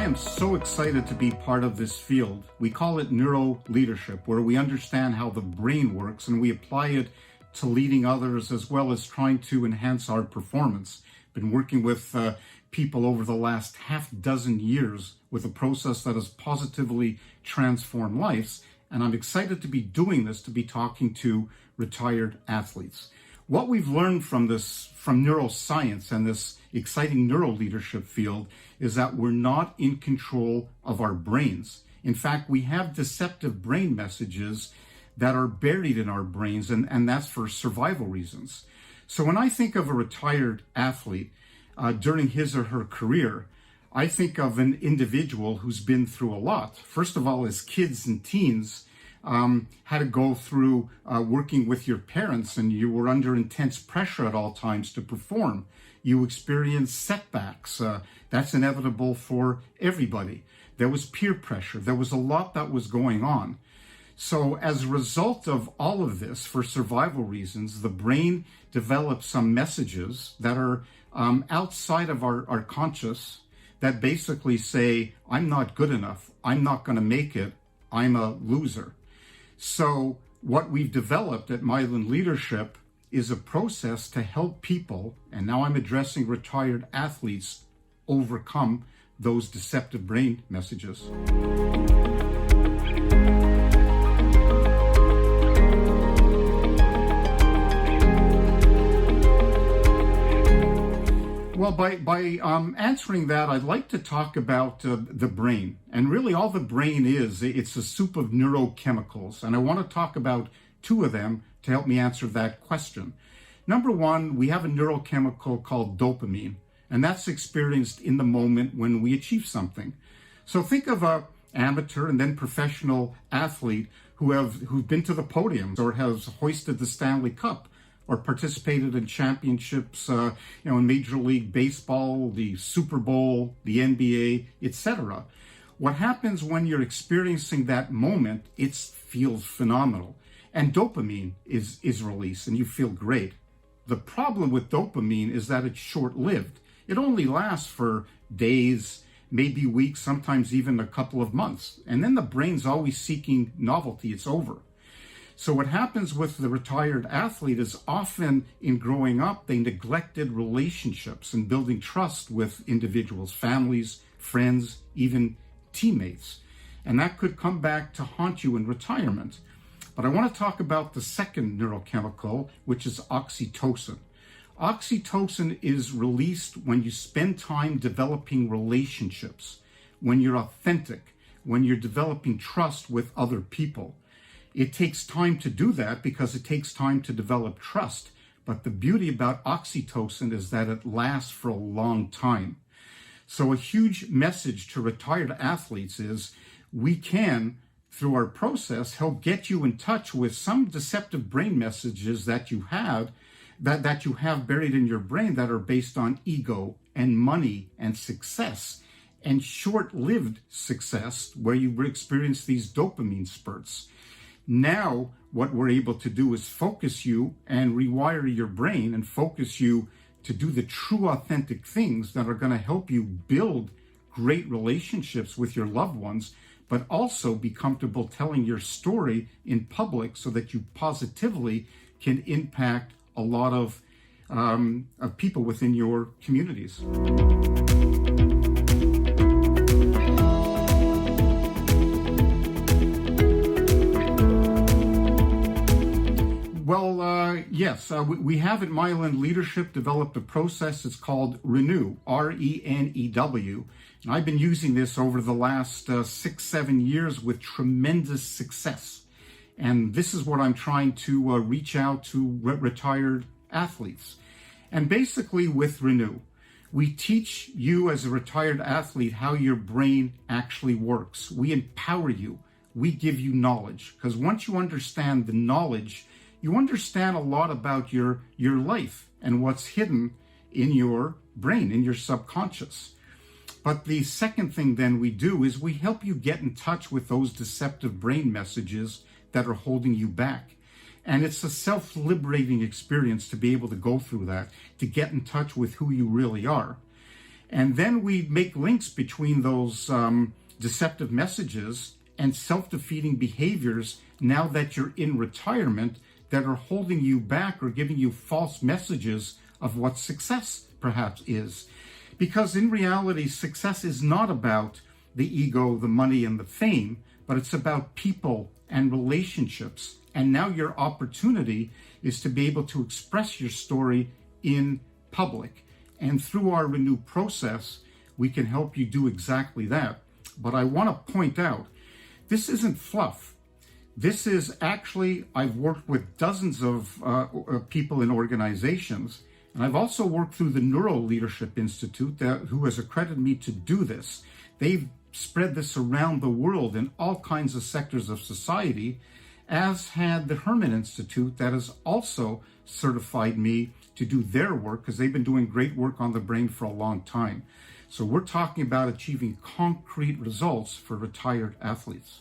I am so excited to be part of this field. We call it NeuroLeadership, where we understand how the brain works and we apply it to leading others as well as trying to enhance our performance. Been working with people over the last half dozen years with a process that has positively transformed lives, and I'm excited to be doing this, to be talking to retired athletes. What we've learned from neuroscience and this exciting neuroleadership field is that we're not in control of our brains. In fact, we have deceptive brain messages that are buried in our brains, and that's for survival reasons. So when I think of a retired athlete during his or her career, I think of an individual who's been through a lot. First of all, as kids and teens, had to go through working with your parents, and you were under intense pressure at all times to perform. You experienced setbacks. That's inevitable for everybody. There was peer pressure. There was a lot that was going on. So as a result of all of this, for survival reasons, the brain develops some messages that are outside of our conscious that basically say, I'm not good enough. I'm not going to make it. I'm a loser. So what we've developed at Myelin Leadership is a process to help people, and now I'm addressing retired athletes, overcome those deceptive brain messages. Well, by answering that, I'd like to talk about the brain. And really all the brain is, it's a soup of neurochemicals. And I want to talk about two of them to help me answer that question. Number one, we have a neurochemical called dopamine, and that's experienced in the moment when we achieve something. So think of an amateur and then professional athlete who've been to the podium or has hoisted the Stanley Cup, or participated in championships, in Major League Baseball, the Super Bowl, the NBA, etc. What happens when you're experiencing that moment, it feels phenomenal. And dopamine is released and you feel great. The problem with dopamine is that it's short-lived. It only lasts for days, maybe weeks, sometimes even a couple of months. And then the brain's always seeking novelty. It's over. So what happens with the retired athlete is often in growing up, they neglected relationships and building trust with individuals, families, friends, even teammates. And that could come back to haunt you in retirement. But I want to talk about the second neurochemical, which is oxytocin. Oxytocin is released when you spend time developing relationships, when you're authentic, when you're developing trust with other people. It takes time to do that because it takes time to develop trust. But the beauty about oxytocin is that it lasts for a long time. So a huge message to retired athletes is we can, through our process, help get you in touch with some deceptive brain messages that you have, that you have buried in your brain that are based on ego and money and success and short-lived success where you experience these dopamine spurts. Now, what we're able to do is focus you and rewire your brain and focus you to do the true authentic things that are going to help you build great relationships with your loved ones, but also be comfortable telling your story in public so that you positively can impact a lot of people within your communities. Well, yes, we have at Myelin Leadership developed a process. It's called Renew, R-E-N-E-W. And I've been using this over the last 6-7 years with tremendous success. And this is what I'm trying to reach out to retired athletes. And basically with Renew, we teach you as a retired athlete how your brain actually works. We empower you. We give you knowledge. Because once you understand the knowledge, you understand a lot about your life and what's hidden in your brain, in your subconscious. But the second thing then we do is we help you get in touch with those deceptive brain messages that are holding you back. And it's a self-liberating experience to be able to go through that, to get in touch with who you really are. And then we make links between those deceptive messages and self-defeating behaviors now that you're in retirement that are holding you back or giving you false messages of what success perhaps is. Because in reality, success is not about the ego, the money, and the fame, but it's about people and relationships. And now your opportunity is to be able to express your story in public. And through our Renew process, we can help you do exactly that. But I want to point out, this isn't fluff. This is actually, I've worked with dozens of people in organizations, and I've also worked through the NeuroLeadership INSTITUTE, who has accredited me to do this. They've spread this around the world in all kinds of sectors of society, as had the Herman Institute, that has also certified me to do their work, because they've been doing great work on the brain for a long time. So we're talking about achieving concrete results for retired athletes.